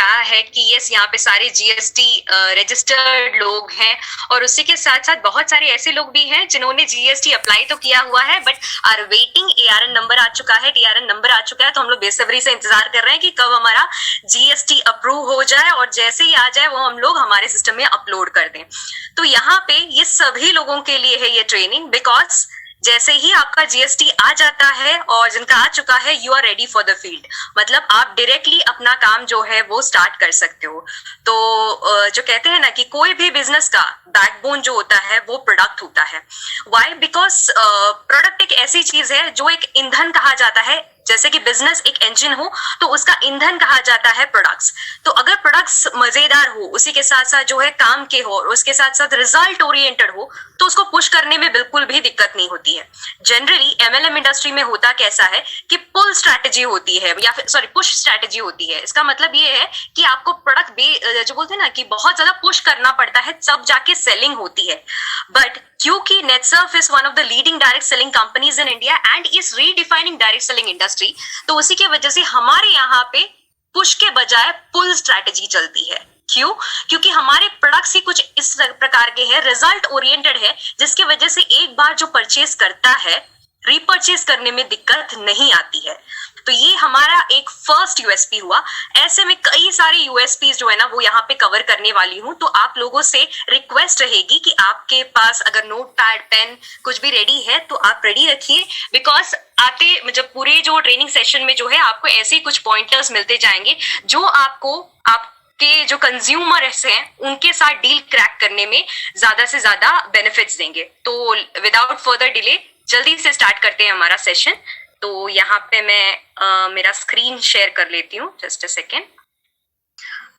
कहा है कि यस यहाँ पे सारे जीएसटी रजिस्टर्ड लोग हैं और उसी के साथ साथ बहुत सारे ऐसे लोग भी हैं जिन्होंने जीएसटी अप्लाई तो किया हुआ है but are waiting. ARN number आ चुका है, टीआरएन नंबर आ चुका है, तो हम लोग बेसब्री से इंतजार कर रहे हैं कि कब हमारा जीएसटी अप्रूव हो जाए और जैसे ही आ जाए वो हम लोग हमारे सिस्टम में अपलोड कर दें। तो यहाँ पे ये सभी लोगों के लिए है ये ट्रेनिंग, बिकॉज जैसे ही आपका जीएसटी आ जाता है और जिनका आ चुका है, you are ready for the field, मतलब आप डायरेक्टली अपना काम जो है वो स्टार्ट कर सकते हो। तो जो कहते हैं ना कि कोई भी बिजनेस का बैकबोन जो होता है वो प्रोडक्ट होता है। व्हाई? बिकॉज प्रोडक्ट एक ऐसी चीज है जो एक ईंधन कहा जाता है। जैसे कि बिजनेस एक इंजन हो तो उसका ईंधन कहा जाता है प्रोडक्ट्स। तो अगर प्रोडक्ट्स मजेदार हो, उसी के साथ साथ जो है काम के हो और उसके साथ साथ रिजल्ट ओरिएंटेड हो, तो उसको पुश करने में बिल्कुल भी दिक्कत नहीं होती है। जनरली एमएलएम इंडस्ट्री में होता कैसा है कि पुल स्ट्रैटेजी होती है या फिर सॉरी पुश स्ट्रैटेजी होती है। इसका मतलब ये है कि आपको प्रोडक्ट जो बोलते हैं ना कि बहुत ज्यादा पुश करना पड़ता है तब जाके सेलिंग होती है। बट क्योंकि Netsurf is one of the leading direct selling companies in India and is redefining direct selling industry, तो उसी के वजह से हमारे यहाँ पे पुश के बजाय पुल स्ट्रैटेजी चलती है। क्यों? क्योंकि हमारे प्रोडक्ट्स ही कुछ इस प्रकार के हैं, रिजल्ट ओरिएंटेड है, जिसकी वजह से एक बार जो परचेज करता है रीपरचेज करने में दिक्कत नहीं आती है। तो ये हमारा एक फर्स्ट यूएसपी हुआ। ऐसे में कई सारे यूएसपी जो है ना वो यहाँ पे कवर करने वाली हूँ। तो आप लोगों से रिक्वेस्ट रहेगी कि आपके पास अगर नोट पैड पेन कुछ भी रेडी है तो आप रेडी रखिए, बिकॉज आते मतलब पूरे जो ट्रेनिंग सेशन में जो है आपको ऐसे ही कुछ पॉइंटर्स मिलते जाएंगे जो आपको के जो कंज्यूमर्स हैं उनके साथ डील क्रैक करने में ज्यादा से ज्यादा बेनिफिट्स देंगे। तो विदाउट फर्दर डिले जल्दी से स्टार्ट करते हैं हमारा सेशन। तो यहाँ पे मैं मेरा स्क्रीन शेयर कर लेती हूँ, जस्ट अ सेकेंड।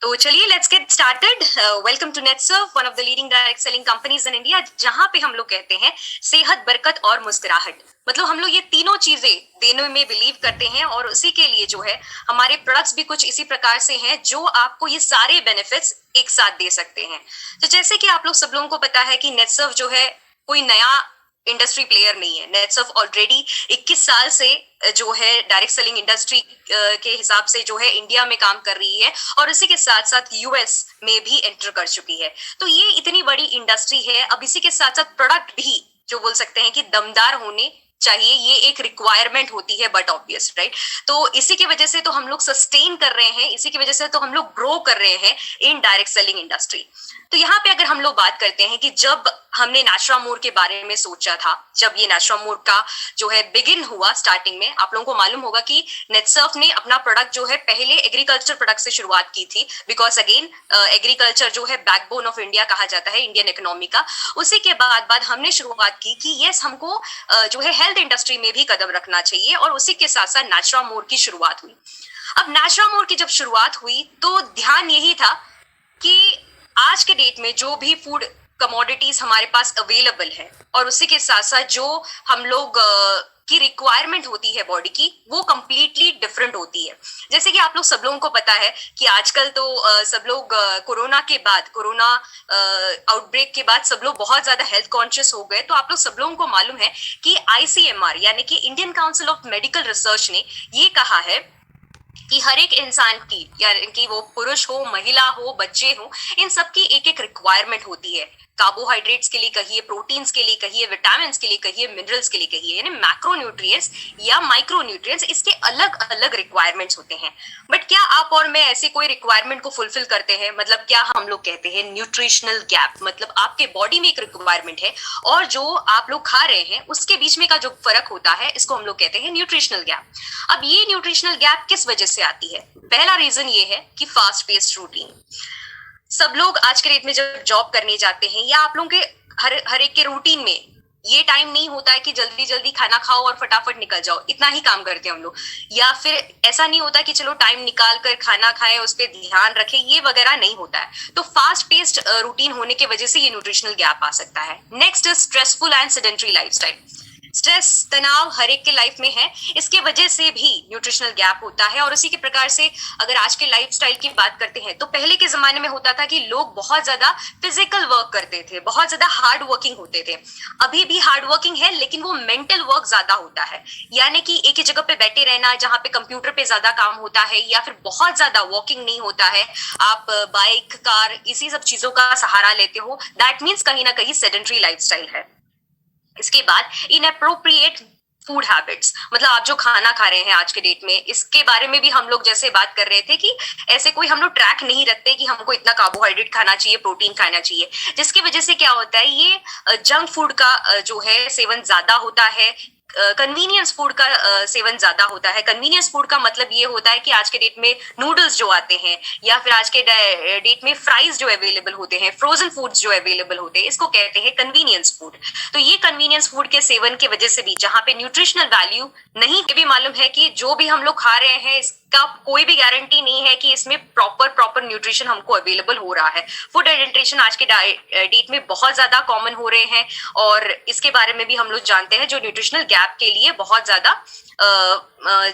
तो चलिए let's get started. Welcome to Netsurf, one of the leading direct selling companies in India, जहां पे हम लोग कहते हैं सेहत, बरकत और मुस्कुराहट। मतलब हम लोग ये तीनों चीजें देने में बिलीव करते हैं और उसी के लिए जो है हमारे प्रोडक्ट्स भी कुछ इसी प्रकार से हैं जो आपको ये सारे बेनिफिट्स एक साथ दे सकते हैं। तो जैसे कि आप लोग सब लोगों को पता है कि नेटसर्फ जो है कोई नया इंडस्ट्री प्लेयर नहीं है। नेटसर्फ ऑलरेडी 21 साल से जो है डायरेक्ट सेलिंग इंडस्ट्री के हिसाब से जो है इंडिया में काम कर रही है और इसी के साथ साथ यूएस में भी एंटर कर चुकी है। तो ये इतनी बड़ी इंडस्ट्री है। अब इसी के साथ साथ प्रोडक्ट भी जो बोल सकते हैं कि दमदार होने चाहिए, ये एक रिक्वायरमेंट होती है, बट ऑब्वियस राइट। तो इसी की वजह से तो हम लोग सस्टेन कर रहे हैं, इसी की वजह से तो हम लोग ग्रो कर रहे हैं इन डायरेक्ट सेलिंग इंडस्ट्री। तो यहाँ पे अगर हम लोग बात करते हैं कि जब हमने नाचरामोर के बारे में सोचा था, जब ये नाचरामोर का जो है बिगिन हुआ स्टार्टिंग में, आप लोगों को मालूम होगा कि नेटसर्फ ने अपना प्रोडक्ट जो है पहले एग्रीकल्चर प्रोडक्ट से शुरुआत की थी, बिकॉज अगेन एग्रीकल्चर जो है बैकबोन ऑफ इंडिया कहा जाता है इंडियन इकोनॉमी का। उसी के बाद हमने शुरुआत की कि यस हमको जो है हेल्थ इंडस्ट्री में भी कदम रखना चाहिए और उसी के साथ साथ नाचरामोर की शुरुआत हुई। अब नाचरामोर की जब शुरुआत हुई तो ध्यान यही था कि आज के डेट में जो भी फूड कमोडिटीज हमारे पास अवेलेबल है और उसी के साथ साथ जो हम लोग की रिक्वायरमेंट होती है बॉडी की, वो कंप्लीटली डिफरेंट होती है। जैसे कि आप लोग सब लोगों को पता है कि आजकल तो सब लोग कोरोना के बाद, कोरोना आउटब्रेक के बाद सब लोग बहुत ज्यादा हेल्थ कॉन्शियस हो गए। तो आप लोग सब लोगों को मालूम है कि आईसीएमआर यानी कि Indian council of medical research ने ये कहा है कि हर एक इंसान की, यानी कि वो पुरुष हो, महिला हो, बच्चे हो, इन सबकी एक एक रिक्वायरमेंट होती है। कार्बोहाइड्रेट्स के लिए कहिए, प्रोटीन्स के लिए कहिए, विटामिन्स के लिए कहिए, मिनरल्स के लिए कहिए, यानी मैक्रोन्यूट्रिएंट्स या माइक्रोन्यूट्रिएंट्स, इसके अलग अलग रिक्वायरमेंट्स होते हैं। बट क्या आप और मैं ऐसे कोई रिक्वायरमेंट को फुलफिल करते हैं? मतलब क्या हम लोग कहते हैं न्यूट्रिशनल गैप, मतलब आपके बॉडी में एक रिक्वायरमेंट है और जो आप लोग खा रहे हैं उसके बीच में का जो फर्क होता है, इसको हम लोग कहते हैं न्यूट्रिशनल गैप। अब ये न्यूट्रिशनल गैप किस वजह से आती है? पहला रीजन ये है कि फास्ट पेस्ड रूटीन। सब लोग आज के डेट में जब जॉब करने जाते हैं या आप लोगों के हर एक के रूटीन में ये टाइम नहीं होता है कि जल्दी जल्दी खाना खाओ और फटाफट निकल जाओ, इतना ही काम करते हैं हम लोग। या फिर ऐसा नहीं होता कि चलो टाइम निकाल कर खाना खाएं, उस पर ध्यान रखें, ये वगैरह नहीं होता है। तो फास्ट पेस्ड रूटीन होने की वजह से ये न्यूट्रिशनल गैप आ सकता है। Next is stressful and sedentary lifestyle. Stress तनाव हर एक के लाइफ में है, इसके वजह से भी न्यूट्रिशनल गैप होता है। और उसी के प्रकार से अगर आज के लाइफस्टाइल की बात करते हैं तो पहले के जमाने में होता था कि लोग बहुत ज्यादा फिजिकल वर्क करते थे, बहुत ज्यादा हार्ड वर्किंग होते थे। अभी भी हार्ड वर्किंग है लेकिन वो मेंटल वर्क ज्यादा होता है, यानी कि एक ही जगह पे बैठे रहना, जहाँ पे कंप्यूटर पे ज्यादा काम होता है या फिर बहुत ज्यादा वॉकिंग नहीं होता है, आप बाइक कार इसी सब चीजों का सहारा लेते हो, दैट मीन्स कहीं ना कहीं सेडेंटरी लाइफस्टाइल है। इसके बाद इनअप्रोप्रिएट फूड हैबिट्स, मतलब आप जो खाना खा रहे हैं आज के डेट में, इसके बारे में भी हम लोग जैसे बात कर रहे थे कि ऐसे कोई हम लोग ट्रैक नहीं रखते कि हमको इतना कार्बोहाइड्रेट खाना चाहिए, प्रोटीन खाना चाहिए, जिसकी वजह से क्या होता है, ये जंक फूड का जो है सेवन ज्यादा होता है, कन्वीनियंस फूड का सेवन ज्यादा होता है। कन्वीनियंस फूड का मतलब ये होता है कि आज के डेट में नूडल्स जो आते हैं या फिर आज के डेट में फ्राइज जो अवेलेबल होते हैं, फ्रोजन फूड्स जो अवेलेबल होते हैं, इसको कहते हैं कन्वीनियंस फूड। तो ये कन्वीनियंस फूड के सेवन की वजह से भी, जहां पे न्यूट्रिशनल वैल्यू नहीं, ये भी मालूम है कि जो भी हम लोग खा रहे हैं इसका कोई भी गारंटी नहीं है कि इसमें प्रॉपर न्यूट्रिशन हमको अवेलेबल हो रहा है। फूड एडेल्ट्रेशन आज के डेट में बहुत ज्यादा कॉमन हो रहे हैं और इसके बारे में भी हम लोग जानते हैं, जो न्यूट्रिशनल गैप के लिए बहुत ज्यादा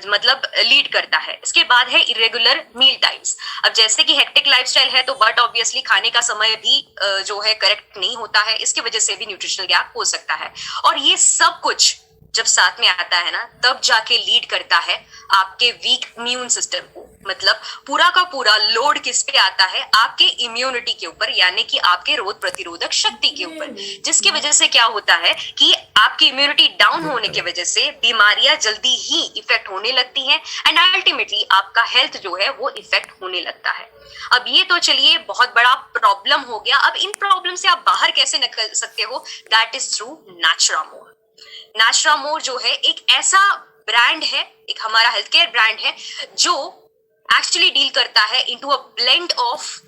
मतलब लीड करता है। इसके बाद है इरेगुलर मील टाइम्स। अब जैसे कि हेक्टिक लाइफस्टाइल है तो बट ऑब्वियसली खाने का समय भी जो है करेक्ट नहीं होता है, इसकी वजह से भी न्यूट्रिशनल गैप हो सकता है। और ये सब कुछ जब साथ में आता है ना, तब जाके लीड करता है आपके वीक इम्यून सिस्टम को। मतलब पूरा का पूरा लोड किस पे आता है, आपके इम्यूनिटी के ऊपर, यानी कि आपके रोग प्रतिरोधक शक्ति के ऊपर, जिसकी वजह से क्या होता है कि आपकी इम्यूनिटी डाउन होने की वजह से बीमारियां जल्दी ही इफेक्ट होने लगती हैं एंड अल्टीमेटली आपका हेल्थ जो है वो इफेक्ट होने लगता है। अब ये तो चलिए बहुत बड़ा प्रॉब्लम हो गया। अब इन प्रॉब्लम से आप बाहर कैसे निकल सकते हो, दैट इज थ्रू नैचुरामोर। नैचुरामोर जो है एक ऐसा ब्रांड है, एक हमारा हेल्थ केयर ब्रांड है जो एक्चुअली डील करता है इनटू अ ब्लेंड ऑफ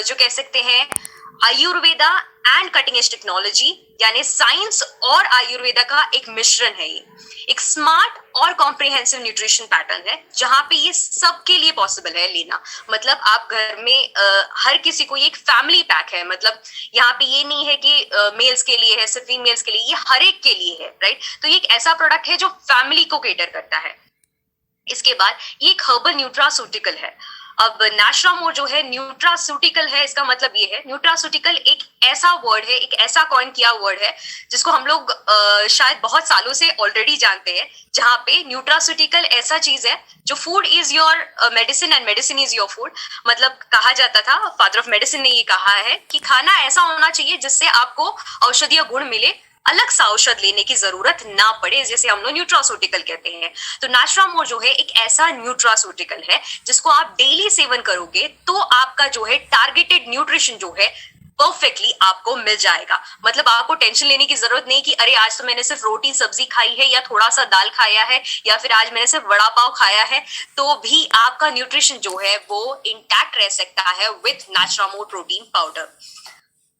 जो कह सकते हैं Ayurveda and cutting edge technology, यानी साइंस और आयुर्वेदा का एक मिश्रण है। ये एक स्मार्ट और कॉम्प्रिहेंसिव न्यूट्रिशन पैटर्न है जहां पे ये सबके लिए पॉसिबल है लेना। मतलब आप घर में हर किसी को, ये एक फैमिली पैक है। मतलब यहाँ पे ये नहीं है कि मेल्स के लिए है, सिर्फ फीमेल्स के लिए, ये हर एक के लिए है, राइट। तो ये एक ऐसा प्रोडक्ट है जो फैमिली को केटर करता है। इसके बाद ये एक हर्बल न्यूट्रास्यूटिकल है। अब नैचुरामोर जो है न्यूट्रास्यूटिकल है, इसका मतलब ये है, न्यूट्रास्यूटिकल एक ऐसा वर्ड है, एक ऐसा कॉइन किया वर्ड है जिसको हम लोग शायद बहुत सालों से ऑलरेडी जानते हैं, जहां पे न्यूट्रास्यूटिकल ऐसा चीज है जो food is your medicine and medicine is your food. मतलब कहा जाता था, फादर ऑफ मेडिसिन ने ये कहा है कि खाना ऐसा होना चाहिए जिससे आपको औषधीय गुण मिले, अलग सा औषध लेने की जरूरत ना पड़े, जैसे हम लोग न्यूट्रास्यूटिकल कहते हैं। तो नैचुरामोर जो है एक ऐसा न्यूट्रास्यूटिकल है जिसको आप डेली सेवन करोगे तो आपका जो है टारगेटेड न्यूट्रिशन जो है परफेक्टली आपको मिल जाएगा। मतलब आपको टेंशन लेने की जरूरत नहीं कि अरे आज तो मैंने सिर्फ रोटी सब्जी खाई है या थोड़ा सा दाल खाया है या फिर आज मैंने सिर्फ वड़ा पाव खाया है, तो भी आपका न्यूट्रिशन जो है वो इंटैक्ट रह सकता है विथ नैचुरामोर प्रोटीन पाउडर।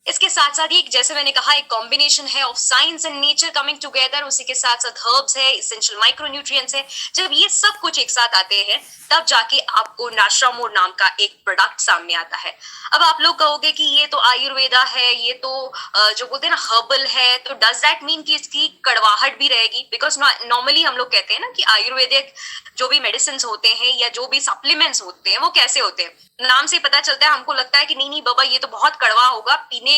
इसके साथ साथ ही जैसे मैंने कहा एक कॉम्बिनेशन है of science and nature coming together, उसी के साथ साथ हर्ब्स है, एसेंशियल माइक्रोन्यूट्रिएंट्स है। जब ये सब कुछ एक साथ आते हैं तब जाके आपको नैचुरामोर नाम का एक प्रोडक्ट सामने आता है। अब आप लोग कहोगे कि ये तो आयुर्वेदा है, ये तो जो बोलते हैं ना हर्बल है, तो डज दैट मीन कि इसकी कड़वाहट भी रहेगी? बिकॉज नॉर्मली हम लोग कहते हैं ना कि आयुर्वेदिक जो भी मेडिसिन होते हैं या जो भी सप्लीमेंट्स होते हैं वो कैसे होते हैं, नाम से पता चलता है, हमको लगता है कि नहीं नहीं बाबा ये तो बहुत कड़वा होगा, पीने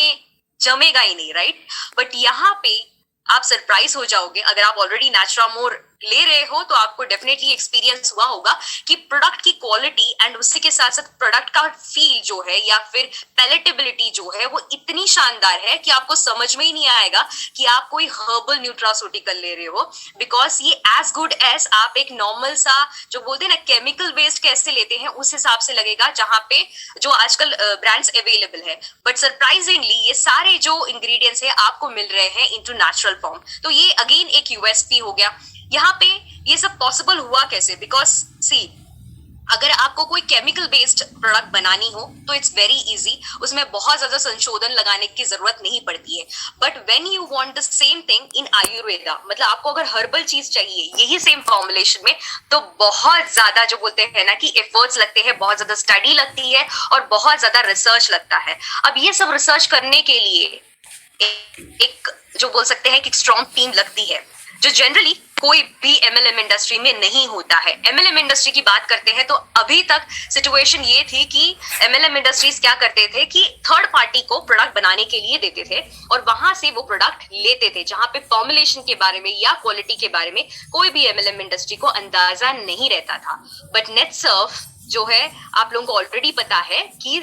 जमेगा ही नहीं, राइट। बट यहाँ पे आप सरप्राइज हो जाओगे। अगर आप ऑलरेडी नैचुरामोर ले रहे हो तो आपको डेफिनेटली एक्सपीरियंस हुआ होगा कि प्रोडक्ट की क्वालिटी एंड उसी के साथ साथ प्रोडक्ट का फील जो है या फिर पैलेटेबिलिटी जो है वो इतनी शानदार है कि आपको समझ में ही नहीं आएगा कि आप कोई हर्बल न्यूट्रास्यूटिकल ले रहे हो, बिकॉज ये एज गुड एज आप एक नॉर्मल सा जो बोलते हैं ना केमिकल वेस्ट कैसे लेते हैं उस हिसाब से लगेगा, जहां पे जो आजकल ब्रांड्स अवेलेबल है। बट सरप्राइजिंगली ये सारे जो इंग्रेडिएंट्स है आपको मिल रहे हैं इनटू नेचुरल फॉर्म। तो ये अगेन एक यूएसपी हो गया। यहाँ पे ये सब पॉसिबल हुआ कैसे? बिकॉज सी अगर आपको कोई केमिकल बेस्ड प्रोडक्ट बनानी हो तो इट्स वेरी इजी, उसमें बहुत ज्यादा संशोधन लगाने की जरूरत नहीं पड़ती है। But when you want the same thing in Ayurveda, मतलब आपको अगर हर्बल चीज चाहिए यही सेम फॉर्मुलेशन में, तो बहुत ज्यादा जो बोलते हैं ना कि एफर्ट्स लगते हैं, बहुत ज्यादा स्टडी लगती है और बहुत ज्यादा रिसर्च लगता है। अब ये सब रिसर्च करने के लिए एक जो बोल सकते हैं कि स्ट्रॉन्ग टीम लगती है। जो जनरली कोई भी एमएलएम इंडस्ट्री में नहीं होता है। एमएलएम इंडस्ट्री की बात करते हैं तो अभी तक सिचुएशन ये थी कि एमएलएम इंडस्ट्रीज क्या करते थे कि थर्ड पार्टी को प्रोडक्ट बनाने के लिए देते थे और वहां से वो प्रोडक्ट लेते थे, जहां पे फॉर्मुलेशन के बारे में या क्वालिटी के बारे में कोई भी एमएलएम इंडस्ट्री को अंदाजा नहीं रहता था। बट नेटसर्फ जो है, आप लोगों को ऑलरेडी पता है कि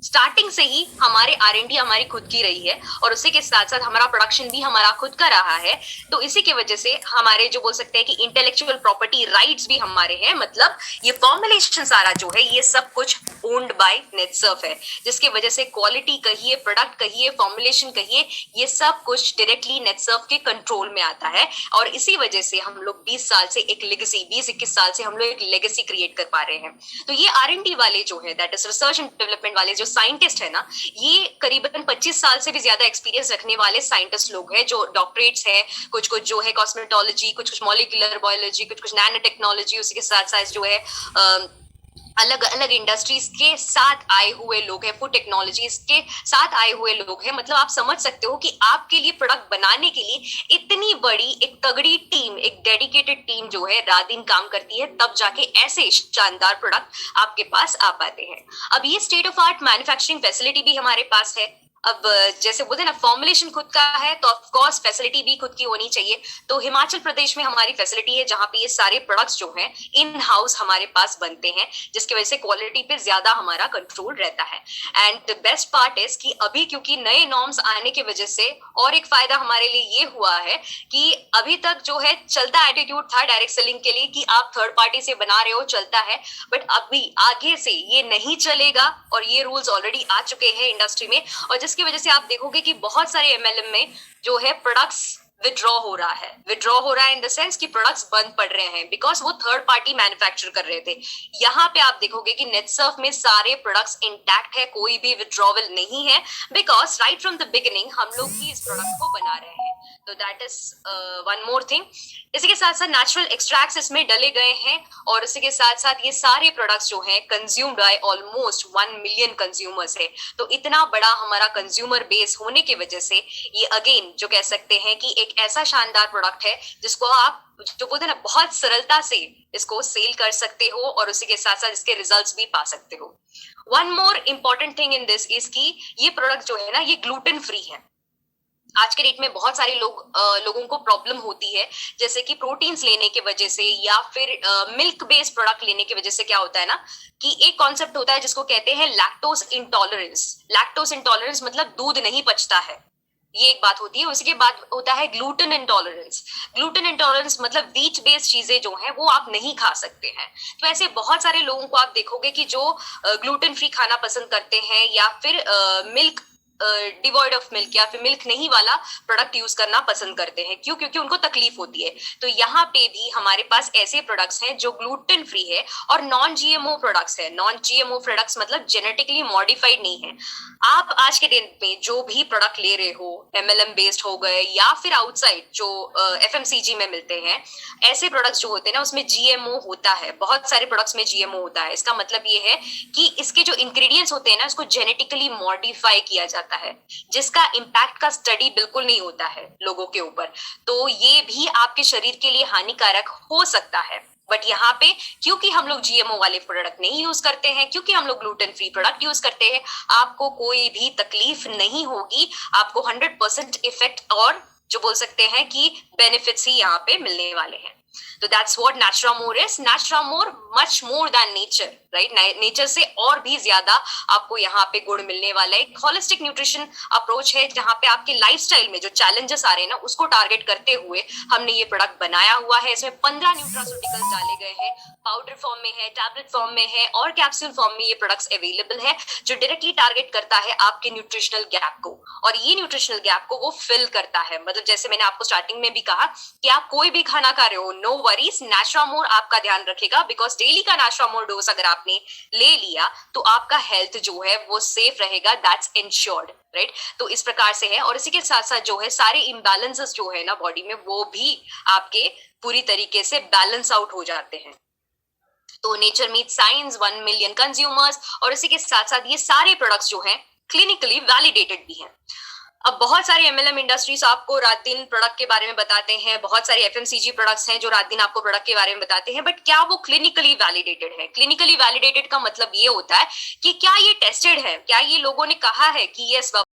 स्टार्टिंग से ही हमारे R&D हमारी खुद की रही है और उसी के साथ साथ हमारा प्रोडक्शन भी हमारा खुद का रहा है। तो इसी की वजह से हमारे जो बोल सकते हैं कि इंटेलेक्चुअल प्रॉपर्टी राइट्स भी हमारे हैं, मतलब ये फॉर्मुलेशन सारा जो है ये सब कुछ ओन्ड बाय नेटसर्फ है, जिसकी वजह से क्वालिटी कहिए, प्रोडक्ट कहिए, फॉर्मुलेशन कहिए, ये सब कुछ डायरेक्टली नेटसर्फ के कंट्रोल में आता है। और इसी वजह से हम लोग 20 साल से एक लेगेसी, 20-21 साल से हम लोग एक लेगेसी क्रिएट कर पा रहे हैं। तो ये R&D वाले जो है, that is research and development वाले जो साइंटिस्ट है ना, ये करीबन 25 साल से भी ज्यादा एक्सपीरियंस रखने वाले साइंटिस्ट लोग हैं, जो डॉक्टरेट्स हैं, कुछ कुछ जो है कॉस्मेटोलॉजी, कुछ कुछ मॉलिक्यूलर बायोलॉजी, कुछ कुछ नैनो टेक्नोलॉजी, उसी के साथ साथ जो है अलग अलग इंडस्ट्रीज के साथ आए हुए लोग हैं, फूड टेक्नोलॉजीज के साथ आए हुए लोग हैं। मतलब आप समझ सकते हो कि आपके लिए प्रोडक्ट बनाने के लिए इतनी बड़ी एक तगड़ी टीम, एक डेडिकेटेड टीम जो है रात दिन काम करती है, तब जाके ऐसे शानदार प्रोडक्ट आपके पास आ पाते हैं। अब ये state of art manufacturing facility भी हमारे पास है। अब जैसे बोलते हैं ना, फॉर्मुलेशन खुद का है तो ऑफ कोर्स फैसिलिटी भी खुद की होनी चाहिए। तो हिमाचल प्रदेश में हमारी फैसिलिटी है जहां पे ये सारे प्रोडक्ट्स जो हैं इन हाउस हमारे पास बनते हैं, जिसकी वजह से क्वालिटी पे ज्यादा हमारा कंट्रोल रहता है। And the best part is कि अभी क्योंकि नए नॉर्म्स आने की वजह से और एक फायदा हमारे लिए ये हुआ है कि अभी तक जो है चलता एटीट्यूड था डायरेक्ट सेलिंग के लिए कि आप थर्ड पार्टी से बना रहे हो, चलता है, बट अभी आगे से ये नहीं चलेगा और ये रूल्स ऑलरेडी आ चुके हैं इंडस्ट्री में। और जिसकी वजह से आप देखोगे कि बहुत सारे एमएलएम में जो है प्रोडक्ट्स विड्रॉ हो रहा है इन द सेंस कि प्रोडक्ट्स बंद पड़ रहे हैं बिकॉज वो थर्ड पार्टी मैन्युफैक्चर कर रहे थे। यहाँ पे आप देखोगे कि नेटसर्फ में सारे प्रोडक्ट्स इंटैक्ट है, कोई भी विड्रॉवल नहीं है, because right from the beginning हम लोग ही इस प्रोडक्ट को बना रहे हैं। तो that is one more thing. इसी के साथ साथ नेचुरल एक्सट्रैक्ट्स इसमें डले गए हैं और इसी के साथ साथ ये सारे प्रोडक्ट्स जो हैं consumed by almost 1 million consumers है। तो इतना बड़ा हमारा कंज्यूमर बेस होने की वजह से ये अगेन जो कह सकते हैं कि एक ऐसा शानदार प्रोडक्ट है जिसको आप जो बोलते हैं ना बहुत सरलता से इसको सेल कर सकते हो और उसी के साथ साथ इसके रिजल्ट्स भी पा सकते हो। One more important thing in this is कि ये प्रोडक्ट जो है ना ये ग्लूटेन फ्री है। आज के डेट में बहुत सारे लोगों को प्रॉब्लम होती है, जैसे कि प्रोटीन्स लेने की वजह से या फिर मिल्क बेस्ड प्रोडक्ट लेने की वजह से क्या होता है ना कि एक कॉन्सेप्ट होता है जिसको कहते हैं लैक्टोज इंटॉलरेंस। लैक्टोज इंटॉलरेंस मतलब दूध नहीं पचता है, ये एक बात होती है। उसके बाद होता है ग्लूटेन इंटॉलरेंस। ग्लूटेन इंटॉलरेंस मतलब व्हीट बेस्ड चीजें जो हैं वो आप नहीं खा सकते हैं। तो ऐसे बहुत सारे लोगों को आप देखोगे कि जो ग्लूटेन फ्री खाना पसंद करते हैं या फिर मिल्क डिवॉइड ऑफ मिल्क या फिर मिल्क नहीं वाला प्रोडक्ट यूज करना पसंद करते हैं। क्यों? क्योंकि उनको तकलीफ होती है। तो यहाँ पे भी हमारे पास ऐसे प्रोडक्ट्स हैं जो ग्लूटेन फ्री है और नॉन जीएमओ प्रोडक्ट्स है। नॉन जीएमओ प्रोडक्ट्स मतलब जेनेटिकली मॉडिफाइड नहीं है। आप आज के दिन में जो भी प्रोडक्ट ले रहे हो, एमएलएम बेस्ड हो गए या फिर आउटसाइड जो एफएमसीजी में मिलते हैं, ऐसे प्रोडक्ट्स जो होते हैं ना उसमें जीएमओ होता है। बहुत सारे प्रोडक्ट्स में जीएमओ होता है। इसका मतलब ये है कि इसके जो इंग्रेडिएंट्स होते हैं ना उसको जेनेटिकली मॉडिफाई किया जाता है, जिसका इम्पैक्ट का स्टडी बिल्कुल नहीं होता है लोगों के ऊपर। तो ये भी आपके शरीर के लिए हानिकारक हो सकता है। बट यहाँ पे क्योंकि हम लोग जीएमओ वाले प्रोडक्ट नहीं यूज करते हैं, क्योंकि हम लोग ग्लूटेन फ्री प्रोडक्ट यूज करते हैं, आपको कोई भी तकलीफ नहीं होगी। आपको 100% इफेक्ट और जो बोल सकते हैं कि बेनिफिट्स ही यहाँ पे मिलने वाले हैं। तो that's what नेचुरामोर is. नेचुरामोर much more than nature, right? Nature से और भी ज्यादा आपको यहाँ पे गुण मिलने वाला है। एक होलिस्टिक न्यूट्रिशन अप्रोच है जहाँ पे आपके लाइफस्टाइल में जो चैलेंजेस आ रहे हैं ना उसको टारगेट करते हुए हमने ये प्रोडक्ट बनाया हुआ है। इसमें 15 न्यूट्रास्यूटिकल्स डाले गए हैं, पाउडर फॉर्म में है, टैबलेट फॉर्म में है और कैप्सूल फॉर्म में ये प्रोडक्ट्स अवेलेबल है, जो डायरेक्टली टारगेट करता है आपके न्यूट्रिशनल गैप को। और ये न्यूट्रिशनल गैप को वो फिल करता है। मतलब जैसे मैंने आपको स्टार्टिंग में भी कहा कि आप कोई भी खाना खा रहे हो, नो वरीज, नेचुरामोर आपका ध्यान रखेगा। बिकॉज डेली का नेचुरामोर डोज अगर आपने ले लिया तो आपका हेल्थ जो है वो सेफ रहेगा, दैट्स इंश्योर्ड, राइट? तो इस प्रकार से है। और इसी के साथ साथ जो है सारे इम्बैलेंसेस जो है ना बॉडी में वो भी आपके पूरी तरीके से बैलेंस आउट हो जाते हैं। तो nature meet science, 1 million consumers और इसी के साथ साथ ये सारे प्रोडक्ट्स जो हैं क्लिनिकली वैलिडेटेड भी हैं। अब बहुत सारे एमएलएम इंडस्ट्रीज आपको रात दिन प्रोडक्ट के बारे में बताते हैं, बहुत सारे एफएमसीजी प्रोडक्ट्स हैं जो रात दिन आपको प्रोडक्ट के बारे में बताते हैं, बट क्या वो क्लिनिकली वैलिडेटेड है? क्लिनिकली वैलिडेटेड का मतलब ये होता है कि क्या ये टेस्टेड है, क्या ये लोगों ने कहा है कि यस